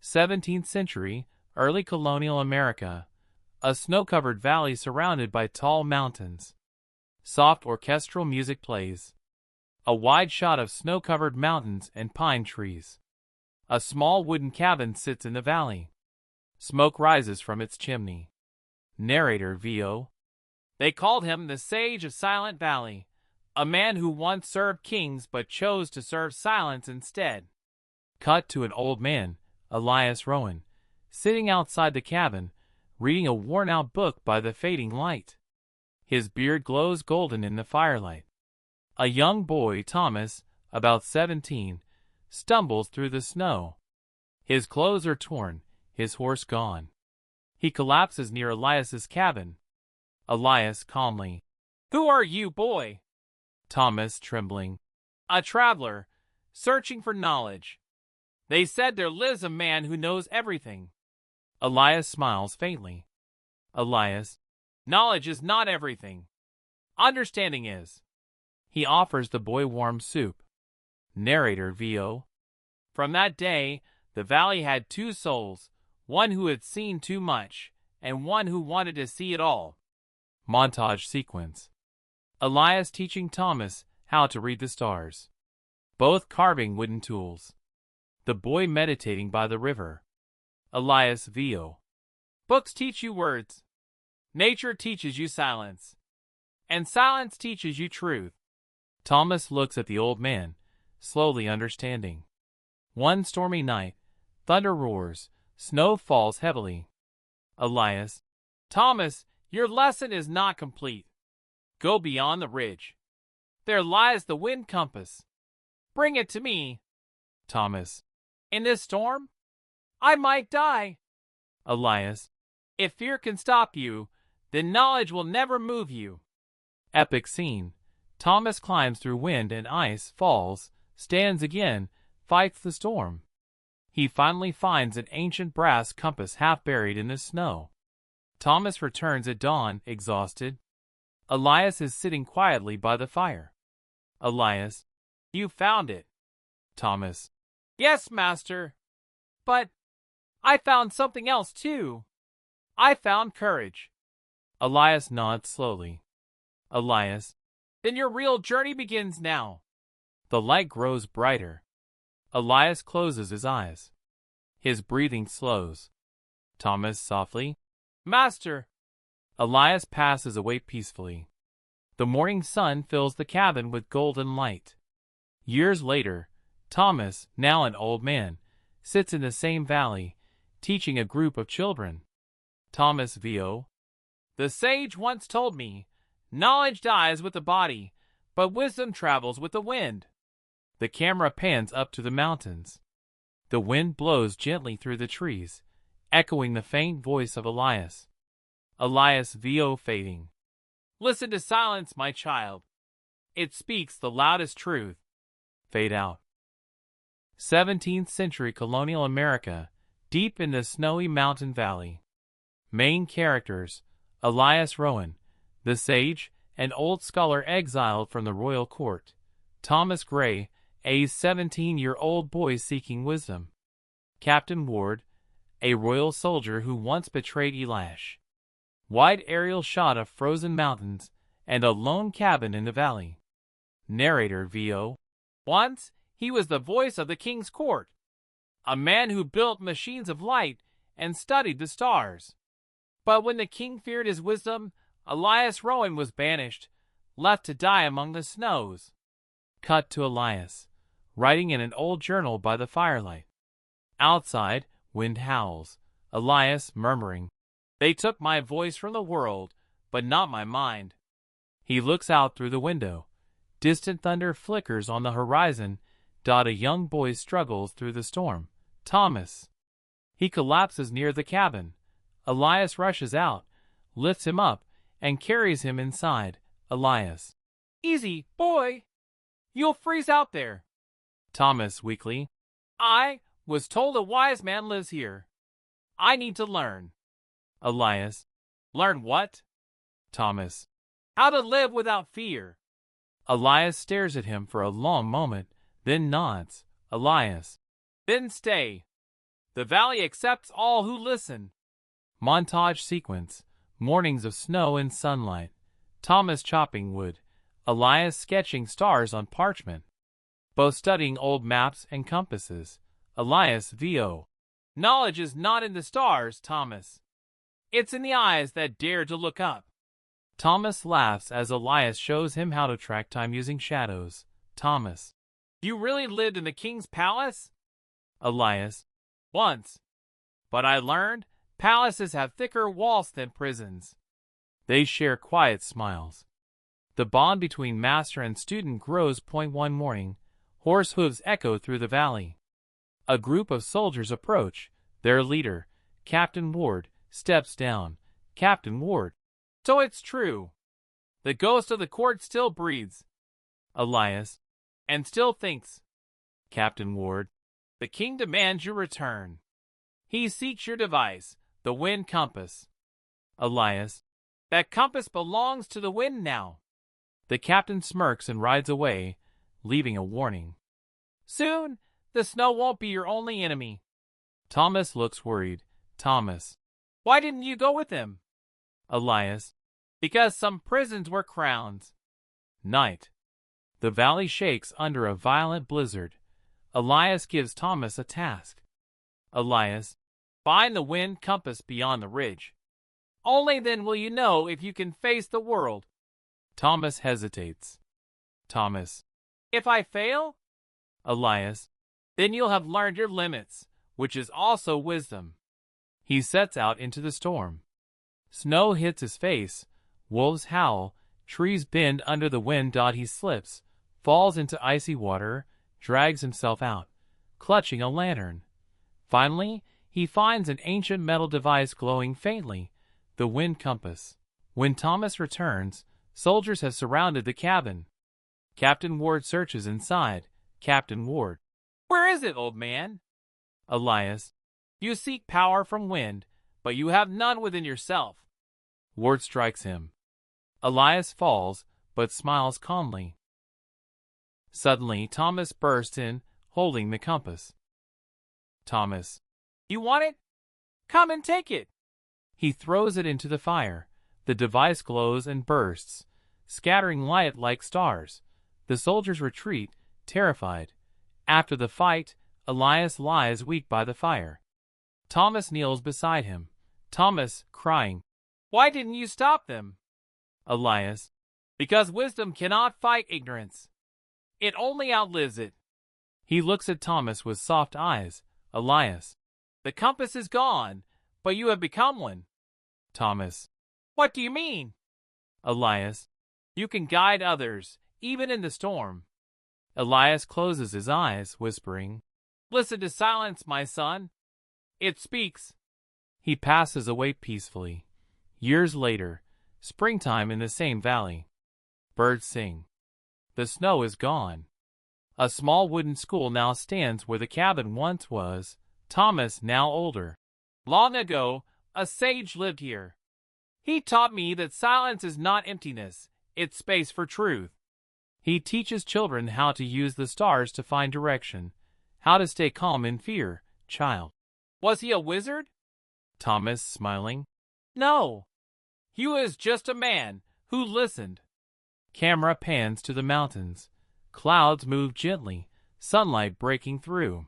17th century, early colonial America. A snow-covered valley surrounded by tall mountains. Soft orchestral music plays. A wide shot of snow-covered mountains and pine trees. A small wooden cabin sits in the valley. Smoke rises from its chimney. Narrator VO. They called him the Sage of Silent Valley, a man who once served kings but chose to serve silence instead. Cut to an old man, Elias Rowan, sitting outside the cabin, reading a worn-out book by the fading light. His beard glows golden in the firelight. A young boy, Thomas, about 17, stumbles through the snow. His clothes are torn, his horse gone. He collapses near Elias's cabin. Elias calmly. "Who are you, boy?" Thomas trembling. "A traveler, searching for knowledge. They said there lives a man who knows everything." Elias smiles faintly. Elias. "Knowledge is not everything. Understanding is." He offers the boy warm soup. Narrator VO. From that day, the valley had two souls, one who had seen too much, and one who wanted to see it all. Montage sequence. Elias teaching Thomas how to read the stars. Both carving wooden tools. The boy meditating by the river. Elias VO. Books teach you words. Nature teaches you silence. And silence teaches you truth. Thomas looks at the old man, slowly understanding. One stormy night, thunder roars, snow falls heavily. Elias. Thomas, your lesson is not complete. Go beyond the ridge. There lies the wind compass. Bring it to me. Thomas. In this storm? I might die. Elias. If fear can stop you, then knowledge will never move you. Epic scene. Thomas climbs through wind and ice, falls, stands again, fights the storm. He finally finds an ancient brass compass half buried in the snow. Thomas returns at dawn, exhausted. Elias is sitting quietly by the fire. Elias. You found it. Thomas. Yes, master. But I found something else too. I found courage. Elias nods slowly. Elias. Then your real journey begins now. The light grows brighter. Elias closes his eyes. His breathing slows. Thomas softly. Master. Elias passes away peacefully. The morning sun fills the cabin with golden light. Years later, Thomas, now an old man, sits in the same valley, teaching a group of children. Thomas VO. The sage once told me, knowledge dies with the body, but wisdom travels with the wind. The camera pans up to the mountains. The wind blows gently through the trees, echoing the faint voice of Elias. Elias VO fading. Listen to silence, my child. It speaks the loudest truth. Fade out. 17th century colonial America, deep in the snowy mountain valley. Main characters: Elias Rowan, the sage, an old scholar exiled from the royal court. Thomas Gray, a 17-year-old boy seeking wisdom. Captain Ward, a royal soldier who once betrayed Elias. Wide aerial shot of frozen mountains and a lone cabin in the valley. Narrator VO. Once, he was the voice of the king's court, a man who built machines of light and studied the stars. But when the king feared his wisdom, Elias Rowan was banished, left to die among the snows. Cut to Elias, writing in an old journal by the firelight. Outside, wind howls. Elias murmuring, They took my voice from the world, but not my mind. He looks out through the window. Distant thunder flickers on the horizon. A young boy struggles through the storm. Thomas. He collapses near the cabin. Elias rushes out, lifts him up, and carries him inside. Elias. Easy, boy. You'll freeze out there. Thomas weakly. I was told a wise man lives here. I need to learn. Elias. Learn what? Thomas. How to live without fear. Elias stares at him for a long moment, then nods. Elias. Then stay. The valley accepts all who listen. Montage sequence. Mornings of snow and sunlight. Thomas chopping wood. Elias sketching stars on parchment. Both studying old maps and compasses. Elias VO. Knowledge is not in the stars, Thomas. It's in the eyes that dare to look up. Thomas laughs as Elias shows him how to track time using shadows. Thomas. You really lived in the king's palace? Elias. Once. But I learned palaces have thicker walls than prisons. They share quiet smiles. The bond between master and student grows. One morning, horse hooves echo through the valley. A group of soldiers approach. Their leader, Captain Ward, steps down. Captain Ward. So it's true. The ghost of the court still breathes. Elias. And still thinks. Captain Ward. The king demands your return. He seeks your device, the wind compass. Elias. That compass belongs to the wind now. The captain smirks and rides away, leaving a warning. Soon, the snow won't be your only enemy. Thomas looks worried. Thomas. Why didn't you go with him? Elias. Because some prisons were crowns. Night. The valley shakes under a violent blizzard. Elias gives Thomas a task. Elias. Find the wind compass beyond the ridge. Only then will you know if you can face the world. Thomas hesitates. Thomas. If I fail? Elias. Then you'll have learned your limits, which is also wisdom. He sets out into the storm. Snow hits his face, wolves howl, trees bend under the wind. He slips, falls into icy water, drags himself out, clutching a lantern. Finally, he finds an ancient metal device glowing faintly, the wind compass. When Thomas returns, soldiers have surrounded the cabin. Captain Ward searches inside. Captain Ward. Where is it, old man? Elias. You seek power from wind, but you have none within yourself. Ward strikes him. Elias falls, but smiles calmly. Suddenly, Thomas bursts in, holding the compass. Thomas. You want it? Come and take it. He throws it into the fire. The device glows and bursts, scattering light like stars. The soldiers retreat, terrified. After the fight, Elias lies weak by the fire. Thomas kneels beside him. Thomas, crying. Why didn't you stop them? Elias. Because wisdom cannot fight ignorance. It only outlives it. He looks at Thomas with soft eyes. Elias. The compass is gone, but you have become one. Thomas. What do you mean? Elias. You can guide others, even in the storm. Elias closes his eyes, whispering, Listen to silence, my son. It speaks. He passes away peacefully. Years later, springtime in the same valley. Birds sing. The snow is gone. A small wooden school now stands where the cabin once was. Thomas, now older. Long ago, a sage lived here. He taught me that silence is not emptiness, it's space for truth. He teaches children how to use the stars to find direction, how to stay calm in fear. Child. Was he a wizard? Thomas, smiling. No. He was just a man who listened. Camera pans to the mountains. Clouds move gently, sunlight breaking through.